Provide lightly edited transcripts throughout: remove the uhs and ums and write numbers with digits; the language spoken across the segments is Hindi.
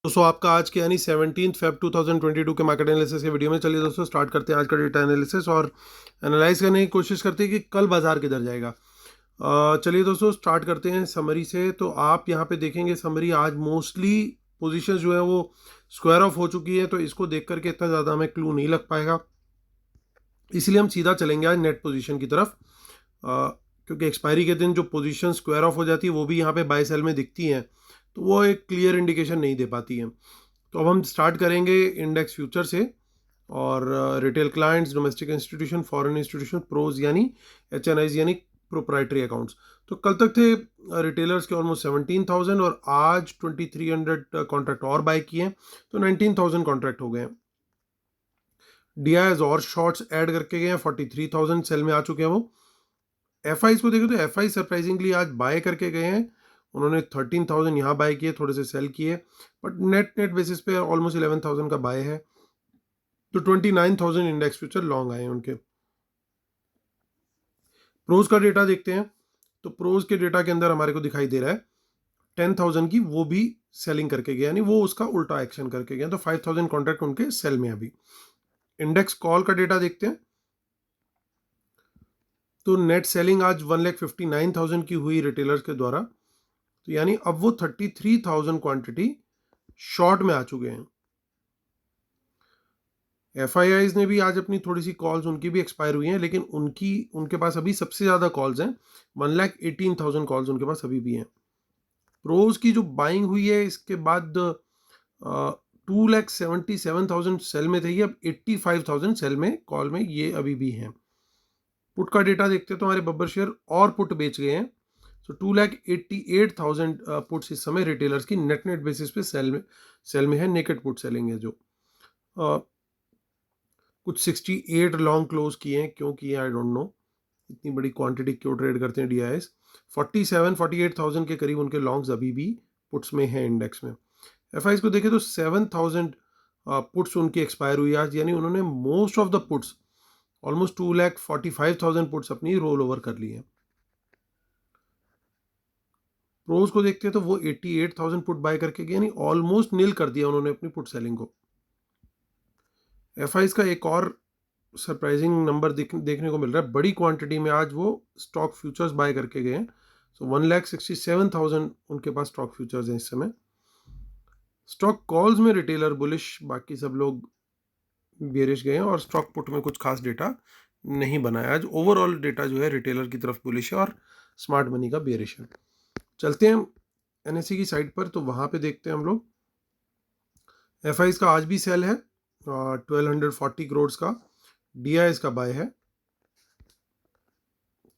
दोस्तों आपका आज के यानी 17 फेब 2022 के मार्केट एनालिसिस के वीडियो में चलिए दोस्तों स्टार्ट करते हैं आज का डेटा एनालिसिस और एनालाइज करने की कोशिश करते हैं कि कल बाजार किधर जाएगा। चलिए दोस्तों स्टार्ट करते हैं समरी से। तो आप यहाँ पे देखेंगे समरी आज मोस्टली पोजीशंस जो है वो स्क्वायर ऑफ हो चुकी है, तो इसको देख करके इतना ज़्यादा हमें क्लू नहीं लग पाएगा, इसलिए हम सीधा चलेंगे आज नेट पोजीशन की तरफ। क्योंकि एक्सपायरी के दिन जो पोजीशन स्क्वायर ऑफ हो जाती है वो भी यहाँ पे बाय सेल में दिखती हैं, तो वो एक क्लियर इंडिकेशन नहीं दे पाती है। तो अब हम स्टार्ट करेंगे इंडेक्स फ्यूचर से और retail clients, domestic institution, foreign institution, pros यानी HNIs यानी प्रोप्राइटरी अकाउंट्स। तो कल तक थे रिटेलर्स के ऑलमोस्ट 17,000 और आज 2,300 कॉन्ट्रैक्ट और बाय किए हैं, तो 19,000 कॉन्ट्रैक्ट हो गए हैं। DIs और शॉर्ट्स ऐड करके गए हैं, 43,000 सेल में आ चुके हैं वो। FIs को देखें तो FI सरप्राइजिंगली आज बाय करके गए हैं, उन्होंने 13,000 यहाँ बाय किए, थोड़े से सेल किए, बट नेट बेसिस पे ऑलमोस्ट 11,000 का बाय है, तो 29,000 इंडेक्स फ्यूचर लॉन्ग आए हैं उनके। प्रोज का डेटा देखते हैं, तो प्रोज के डेटा के अंदर हमारे को दिखाई दे रहा है 10,000 की वो भी सेलिंग करके गया, यानी वो उसका उल्टा एक्शन करके गया, तो 5,000 कॉन्ट्रैक्ट उनके सेल में अभी। इंडेक्स कॉल का डेटा देखते हैं, तो नेट सेलिंग आज 1,59,000 की हुई रिटेलर्स के द्वारा, तो यानी अब वो 33,000 क्वांटिटी शॉर्ट में आ चुके हैं। FIIs ने भी आज अपनी थोड़ी सी कॉल्स उनकी भी एक्सपायर हुई हैं, लेकिन उनके पास अभी सबसे ज़्यादा कॉल्स हैं, 1,18,000 कॉल्स उनके पास अभी भी हैं। प्रोज की जो बाइंग हुई है इसके बाद 2,77,000 सेल में थे, अब 85,000 सेल में कॉल में ये अभी भी हैं। पुट का डेटा देखते हैं तो हमारे बब्बर शेयर और पुट बेच गए हैं, तो 2,88,000 पुट्स इस समय रिटेलर्स की नेट बेसिस पे सेल में है, नेकेड पुट सेलिंग है जो। कुछ 68 लॉन्ग क्लोज किए हैं, क्यों किए आई डोंट नो, इतनी बड़ी क्वांटिटी क्यों ट्रेड करते हैं DIs। 48,000 के करीब उनके लॉन्ग्स अभी भी पुट्स में हैं इंडेक्स में। FIs को देखें तो 7,000 पुट्स उनकी एक्सपायर हुई आज, यानी उन्होंने most of the puts almost 2,45,000 puts अपनी रोल ओवर कर ली है। प्रोज को देखते हैं तो वो 88,000 पुट बाय करके गए, यानी ऑलमोस्ट नील कर दिया उन्होंने अपनी पुट सेलिंग को। FIs का एक और सरप्राइजिंग नंबर देखने को मिल रहा है, बड़ी क्वांटिटी में आज वो स्टॉक फ्यूचर्स बाय करके गए हैं, सो 1,67,000 उनके पास स्टॉक फ्यूचर्स हैं इस समय। स्टॉक कॉल्स में रिटेलर बुलिश, बाकी सब लोग बेरिश गए हैं, और स्टॉक पुट में कुछ खास डेटा नहीं बनाया आज। ओवरऑल डेटा जो है रिटेलर की तरफ बुलिश है और स्मार्ट मनी का बेरिश है। चलते हैं NSE की साइड पर, तो वहाँ पे देखते हैं हम लोग FIs का आज भी सेल है 1,240 करोड़ का, DIs का बाय है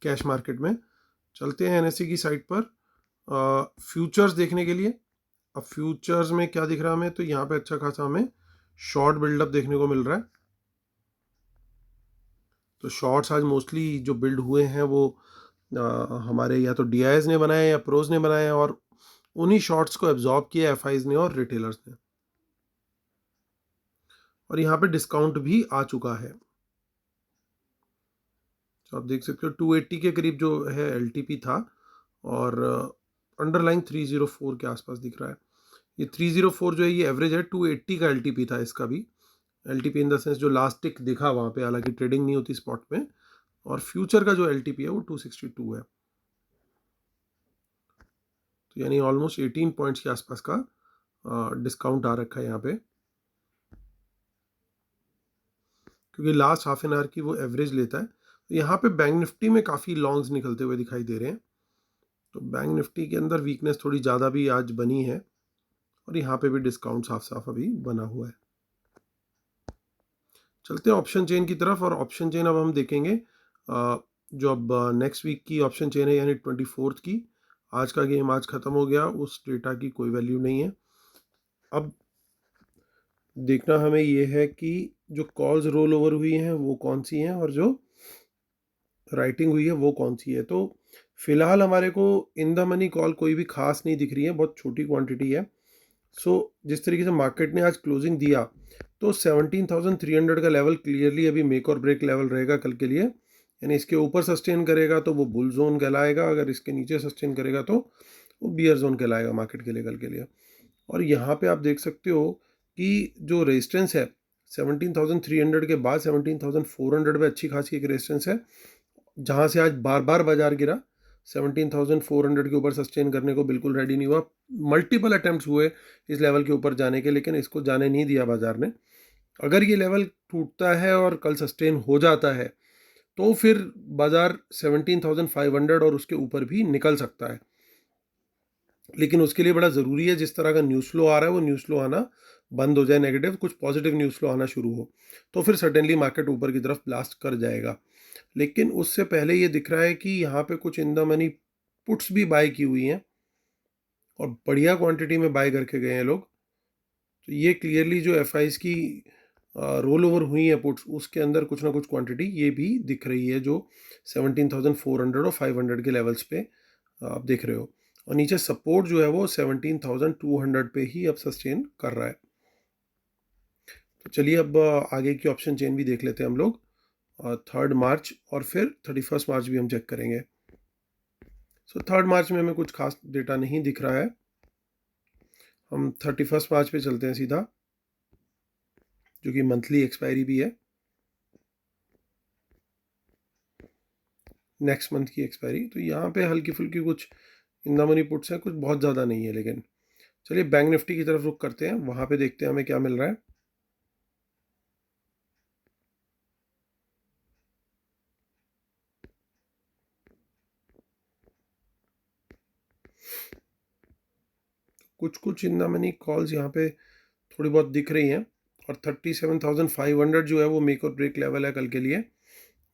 कैश मार्केट में। चलते हैं NSE की साइड पर फ्यूचर्स देखने के लिए। अब फ्यूचर्स में क्या दिख रहा है हमें, तो यहाँ पे अच्छा खासा हमें शॉर्ट बिल्डअप देखने को मिल रहा है। तो शॉर्ट्स आज मोस्टली जो बिल्ड हुए हैं वो हमारे या तो DIs ने बनाए या प्रोज ने बनाए, और उन्हीं शॉर्ट्स को एब्जॉर्ब किया FIs ने और रिटेलर्स ने, और यहाँ पे डिस्काउंट भी आ चुका है। तो आप देख सकते हो 280 के करीब जो है LTP था, और अंडरलाइन 304 के आसपास दिख रहा है। ये 304 जो है ये एवरेज है, 280 का LTP था इसका भी। LTP इन द सेंस जो लास्ट टिक दिखा वहाँ पे, हालांकि ट्रेडिंग नहीं होती स्पॉट में, और फ्यूचर का जो LTP है वो 262 है, तो यानी ऑलमोस्ट 18 पॉइंट्स के आसपास का डिस्काउंट आ रखा है यहाँ पे, क्योंकि लास्ट हाफ एन आवर की वो एवरेज लेता है। तो यहाँ पे बैंक निफ्टी में काफ़ी लॉन्ग्स निकलते हुए दिखाई दे रहे हैं, तो बैंक निफ्टी के अंदर वीकनेस थोड़ी ज़्यादा भी आज बनी है, और यहाँ पे भी डिस्काउंट साफ साफ अभी बना हुआ है। चलते हैं ऑप्शन चेन की तरफ, और ऑप्शन चेन अब हम देखेंगे जो अब नेक्स्ट वीक की ऑप्शन चेन है, यानी 24 की। आज का गेम आज ख़त्म हो गया, उस डेटा की कोई वैल्यू नहीं है। अब देखना हमें ये है कि जो कॉल्स रोल ओवर हुई हैं वो कौन सी हैं, और जो राइटिंग हुई है वो कौन सी है। तो फिलहाल हमारे को इन द मनी कॉल कोई भी खास नहीं दिख रही है, बहुत छोटी क्वांटिटी है। सो जिस तरीके से मार्केट ने आज क्लोजिंग दिया, तो 17,300 का लेवल क्लियरली अभी मेक और ब्रेक लेवल रहेगा कल के लिए, यानी इसके ऊपर सस्टेन करेगा तो वो बुल जोन कहलाएगा, अगर इसके नीचे सस्टेन करेगा तो वो बियर जोन कहलाएगा मार्केट के लिए कल के लिए। और यहाँ पे आप देख सकते हो कि जो रेजिस्टेंस है 17,300 के बाद 17,400 पे अच्छी खासी एक रेजिस्टेंस है, जहाँ से आज बार बार बाजार गिरा। 17,400 के ऊपर सस्टेन करने को बिल्कुल रेडी नहीं हुआ। मल्टीपल अटेम्प्ट्स हुए इस लेवल के ऊपर जाने के, लेकिन इसको जाने नहीं दिया बाजार ने। अगर ये लेवल टूटता है और कल सस्टेन हो जाता है तो फिर बाजार 17,500 और उसके ऊपर भी निकल सकता है। लेकिन उसके लिए बड़ा ज़रूरी है, जिस तरह का न्यूज़ फ्लो आ रहा है वो न्यूज़ फ्लो आना बंद हो जाए, नेगेटिव कुछ पॉजिटिव न्यूज़ फ्लो आना शुरू हो, तो फिर सर्टेनली मार्केट ऊपर की तरफ ब्लास्ट कर जाएगा। लेकिन उससे पहले ये दिख रहा है कि यहाँ पे कुछ इन द मनी पुट्स भी बाय की हुई हैं और बढ़िया क्वांटिटी में बाय करके गए हैं लोग। तो ये क्लियरली जो एफ की रोल ओवर हुई है पुट्स, उसके अंदर कुछ ना कुछ क्वांटिटी ये भी दिख रही है, जो 17,400 और 500 के लेवल्स पे आप देख रहे हो। और नीचे सपोर्ट जो है वो 17,200 पे ही अब सस्टेन कर रहा है। तो चलिए अब आगे की ऑप्शन चेन भी देख लेते हैं हम लोग। 3 मार्च और फिर 31 मार्च भी हम चेक करेंगे। सो 3 मार्च में हमें कुछ खास डेटा नहीं दिख रहा है। हम 31 मार्च पे चलते हैं सीधा, जो कि मंथली एक्सपायरी भी है, नेक्स्ट मंथ की एक्सपायरी। तो यहाँ पे हल्की फुल्की कुछ इंदा मनी पुट्स हैं, कुछ बहुत ज़्यादा नहीं है। लेकिन चलिए बैंक निफ्टी की तरफ रुख करते हैं, वहाँ पे देखते हैं हमें क्या मिल रहा है। कुछ कुछ इंदा मनी कॉल्स यहाँ पे थोड़ी बहुत दिख रही हैं, और 37,500 जो है वो मेक और ब्रेक लेवल है कल के लिए।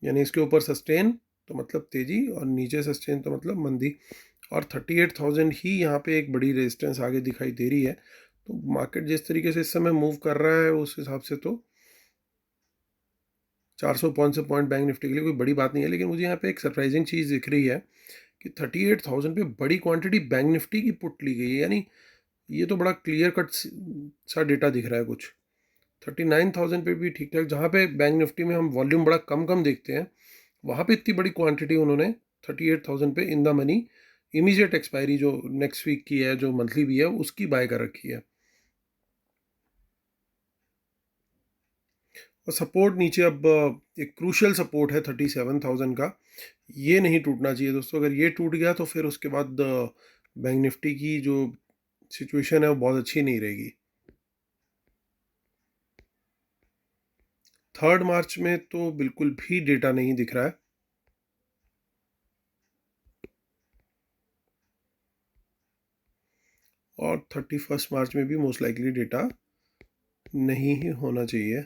यानी इसके ऊपर सस्टेन तो मतलब तेजी, और नीचे सस्टेन तो मतलब मंदी। और 38,000 ही यहाँ पे एक बड़ी रेजिस्टेंस आगे दिखाई दे रही है। तो मार्केट जिस तरीके से इस समय मूव कर रहा है उस हिसाब से तो 400 पॉइंट बैंक निफ्टी के लिए कोई बड़ी बात नहीं है। लेकिन मुझे यहाँ पे एक सरप्राइजिंग चीज़ दिख रही है कि 38,000 पे बड़ी क्वांटिटी बैंक निफ्टी की पुट ली गई है। यानी ये तो बड़ा क्लियर कट सा डेटा दिख रहा है। कुछ 39,000 पे भी ठीक ठाक, जहाँ पे बैंक निफ्टी में हम वॉल्यूम बड़ा कम कम देखते हैं, वहाँ पे इतनी बड़ी क्वांटिटी उन्होंने 38,000 पे in the money immediate expiry जो नेक्स्ट वीक की है, जो मंथली भी है, उसकी बाय कर रखी है। और सपोर्ट नीचे अब एक क्रूशियल सपोर्ट है 37,000 का, ये नहीं टूटना चाहिए दोस्तों। अगर ये टूट गया तो फिर उसके बाद बैंक निफ्टी की जो सिचुएशन है वो बहुत अच्छी नहीं रहेगी। 3 मार्च में तो बिल्कुल भी डेटा नहीं दिख रहा है। और 31 मार्च में भी मोस्ट लाइकली डेटा नहीं ही होना चाहिए।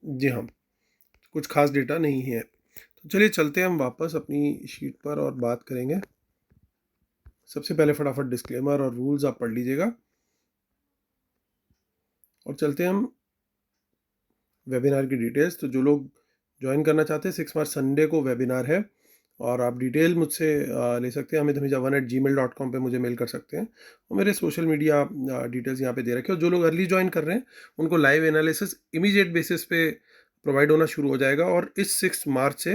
जी हाँ, कुछ खास डेटा नहीं है। तो चलिए चलते हैं हम वापस अपनी शीट पर और बात करेंगे। सबसे पहले फटाफट डिस्क्लेमर और रूल्स आप पढ़ लीजिएगा, और चलते हैं हम वेबिनार की डिटेल्स। तो जो लोग ज्वाइन करना चाहते हैं, 6 मार्च संडे को वेबिनार है, और आप डिटेल मुझसे ले सकते हैं। amithamija1@gmail.com पे मुझे मेल कर सकते हैं, और मेरे सोशल मीडिया डिटेल्स यहाँ पे दे रखे हैं। और जो लोग अर्ली ज्वाइन कर रहे हैं उनको लाइव एनालिसिस इमीडिएट बेसिस पे प्रोवाइड होना शुरू हो जाएगा, और इस 6 मार्च से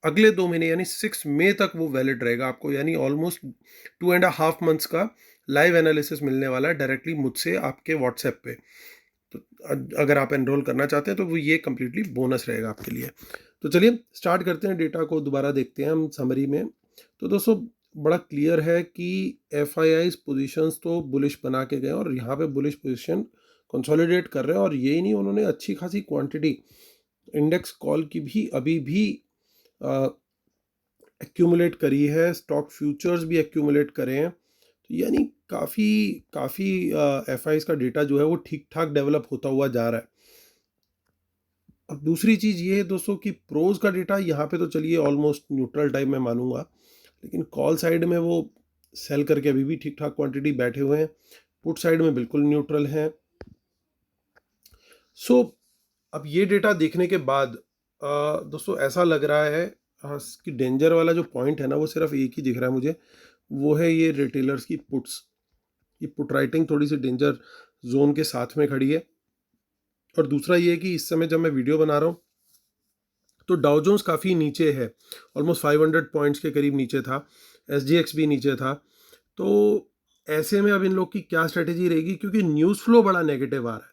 अगले 2 महीने यानी 6 मई तक वो वैलिड रहेगा आपको। यानी ऑलमोस्ट 2.5 मंथ्स का लाइव एनालिसिस मिलने वाला है डायरेक्टली मुझसे आपके व्हाट्सएप पे। तो अगर आप एनरोल करना चाहते हैं तो वो ये कम्प्लीटली बोनस रहेगा आपके लिए। तो चलिए स्टार्ट करते हैं, डेटा को दोबारा देखते हैं हम समरी में। तो दोस्तों बड़ा क्लियर है कि एफ आई आईज पोजिशंस तो बुलिश बना के गए, और यहाँ पे बुलिश पोजिशन कंसोलिडेट कर रहे हैं। और यही नहीं, उन्होंने अच्छी खासी क्वांटिटी इंडेक्स कॉल की भी अभी भी एक्यूमुलेट करी है, स्टॉक फ्यूचर्स भी एक्यूमुलेट करे हैं। तो यानी काफ़ी काफ़ी एफ आईज का डेटा जो है वो ठीक ठाक डेवलप होता हुआ जा रहा है। अब दूसरी चीज़ ये है दोस्तों कि प्रोज का डेटा यहाँ पे तो चलिए ऑलमोस्ट न्यूट्रल टाइप में मानूंगा, लेकिन कॉल साइड में वो सेल करके अभी भी ठीक ठाक क्वांटिटी बैठे हुए हैं, पुट साइड में बिल्कुल न्यूट्रल हैं। सो अब ये डेटा देखने के बाद दोस्तों ऐसा लग रहा है कि डेंजर वाला जो पॉइंट है ना, वो सिर्फ एक ही दिख रहा है मुझे, वो है ये रिटेलर्स की पुट्स। ये पुट राइटिंग थोड़ी सी डेंजर जोन के साथ में खड़ी है। और दूसरा ये है कि इस समय जब मैं वीडियो बना रहा हूँ तो डाउ जोन्स काफ़ी नीचे है, ऑलमोस्ट 500 पॉइंट्स के करीब नीचे था। SGX भी नीचे था। तो ऐसे में अब इन लोग की क्या स्ट्रेटेजी रहेगी, क्योंकि न्यूज़ फ्लो बड़ा नेगेटिव आ रहा है।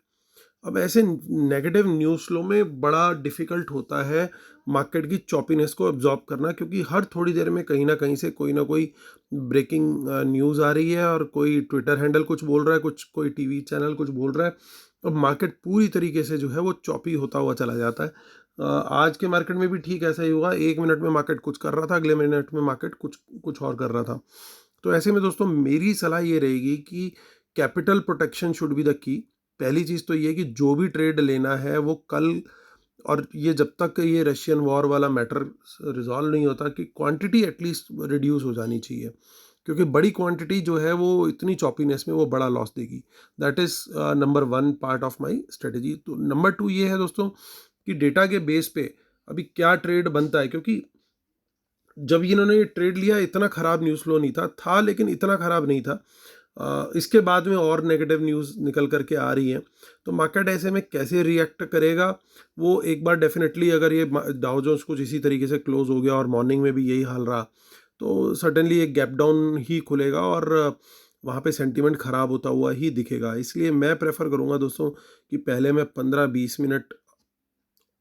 अब ऐसे नेगेटिव न्यूज़ फ्लो में बड़ा डिफ़िकल्ट होता है मार्केट की चॉपीनेस को अब्जॉर्ब करना, क्योंकि हर थोड़ी देर में कहीं ना कहीं से कोई ना कोई ब्रेकिंग न्यूज़ आ रही है और कोई ट्विटर हैंडल कुछ बोल रहा है, कुछ कोई टीवी चैनल कुछ बोल रहा है। अब मार्केट पूरी तरीके से जो है वो चॉपी होता हुआ चला जाता है। आज के मार्केट में भी ठीक ऐसा ही हुआ, 1 मिनट में मार्केट कुछ कर रहा था, अगले मिनट में मार्केट कुछ कुछ और कर रहा था। तो ऐसे में दोस्तों मेरी सलाह ये रहेगी कि capital protection should be the key. पहली चीज़ तो ये कि जो भी ट्रेड लेना है वो कल, और ये जब तक ये रशियन वॉर वाला मैटर रिजॉल्व नहीं होता, कि क्वांटिटी एटलीस्ट रिड्यूस हो जानी चाहिए, क्योंकि बड़ी क्वांटिटी जो है वो इतनी चॉपीनेस में वो बड़ा लॉस देगी। That is number 1 part of my strategy. तो नंबर 2 ये है दोस्तों कि डेटा के बेस पे अभी क्या ट्रेड बनता है, क्योंकि जब इन्होंने ये ट्रेड लिया इतना ख़राब न्यूज़ फ्लो नहीं था, लेकिन इतना ख़राब नहीं था। इसके बाद में और नेगेटिव न्यूज़ निकल करके आ रही है। तो मार्केट ऐसे में कैसे रिएक्ट करेगा, वो एक बार डेफिनेटली, अगर ये डाउ जोन्स कुछ इसी तरीके से क्लोज हो गया और मॉर्निंग में भी यही हाल रहा, तो सडनली एक गैप डाउन ही खुलेगा और वहाँ पे सेंटीमेंट ख़राब होता हुआ ही दिखेगा। इसलिए मैं प्रेफर करूँगा दोस्तों कि पहले मैं 15-20 मिनट,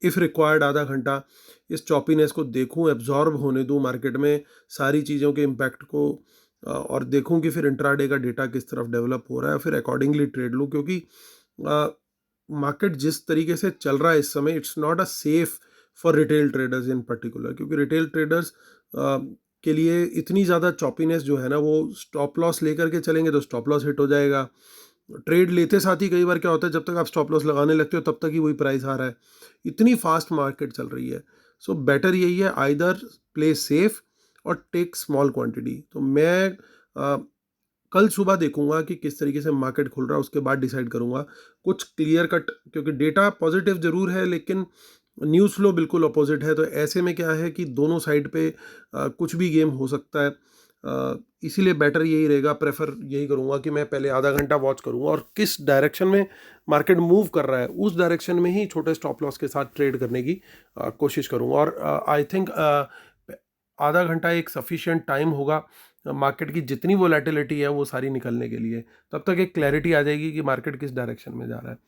इफ़ रिक्वायर्ड आधा घंटा, इस चॉपीनेस को देखूं, एब्जॉर्ब होने दूं मार्केट में सारी चीज़ों के इम्पैक्ट को, और देखूं कि फिर इंट्राडे का डेटा किस तरफ डेवलप हो रहा है, फिर अकॉर्डिंगली ट्रेड लूं। क्योंकि मार्केट जिस तरीके से चल रहा है इस समय, it's not a safe for retail traders in particular, क्योंकि रिटेल ट्रेडर्स के लिए इतनी ज़्यादा चॉपीनेस जो है ना, वो स्टॉप लॉस लेकर के चलेंगे तो स्टॉप लॉस हिट हो जाएगा। ट्रेड लेते साथ ही कई बार क्या होता है, जब तक आप स्टॉप लॉस लगाने लगते हो तब तक ही वही प्राइस आ रहा है। इतनी फास्ट मार्केट चल रही है। सो बेटर यही है, आइदर प्ले सेफ और टेक स्मॉल क्वांटिटी। तो मैं कल सुबह देखूंगा कि किस तरीके से मार्केट खुल रहा है, उसके बाद डिसाइड करूंगा कुछ क्लियर कट, क्योंकि डेटा पॉजिटिव जरूर है लेकिन न्यूज़ फ्लो बिल्कुल अपोजिट है। तो ऐसे में क्या है कि दोनों साइड पे कुछ भी गेम हो सकता है। इसीलिए बेटर यही रहेगा, प्रेफर यही करूंगा कि मैं पहले आधा घंटा वॉच करूंगा और किस डायरेक्शन में मार्केट मूव कर रहा है उस डायरेक्शन में ही छोटे स्टॉप लॉस के साथ ट्रेड करने की कोशिश करूंगा। और आई थिंक आधा घंटा एक सफिशिएंट टाइम होगा मार्केट की जितनी वोलेटिलिटी है वो सारी निकलने के लिए। तब तक एक क्लैरिटी आ जाएगी कि मार्केट किस डायरेक्शन में जा रहा है।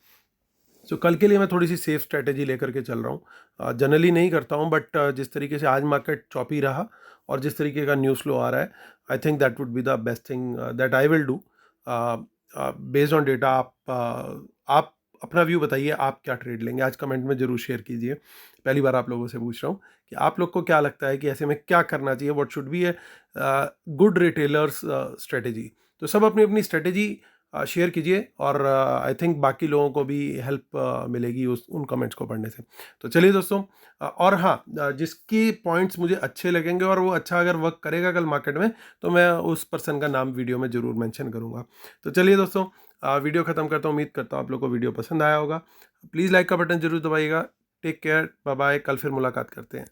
सो कल के लिए मैं थोड़ी सी सेफ स्ट्रेटेजी लेकर के चल रहा हूँ। जनरली नहीं करता हूँ, बट जिस तरीके से आज मार्केट चॉपी रहा और जिस तरीके का न्यूज़ फ्लो आ रहा है, I think that would be the best thing that I will do based on data. आप अपना व्यू बताइए, आप क्या ट्रेड लेंगे, आज कमेंट में ज़रूर शेयर कीजिए। पहली बार आप लोगों से पूछ रहा हूँ कि आप लोग को क्या लगता है कि ऐसे में क्या करना चाहिए, what should be a good retailers strategy. तो सब अपनी अपनी स्ट्रेटेजी शेयर कीजिए और आई थिंक बाकी लोगों को भी हेल्प मिलेगी उन कमेंट्स को पढ़ने से। तो चलिए दोस्तों, और हाँ, जिसकी पॉइंट्स मुझे अच्छे लगेंगे और वो अच्छा अगर वर्क करेगा कल मार्केट में, तो मैं उस पर्सन का नाम वीडियो में ज़रूर मेंशन करूँगा। तो चलिए दोस्तों, वीडियो ख़त्म करता हूँ। उम्मीद करता हूँ आप लोग को वीडियो पसंद आया होगा। प्लीज़ लाइक का बटन ज़रूर दबाइएगा। टेक केयर, बाय बाय, कल फिर मुलाकात करते हैं।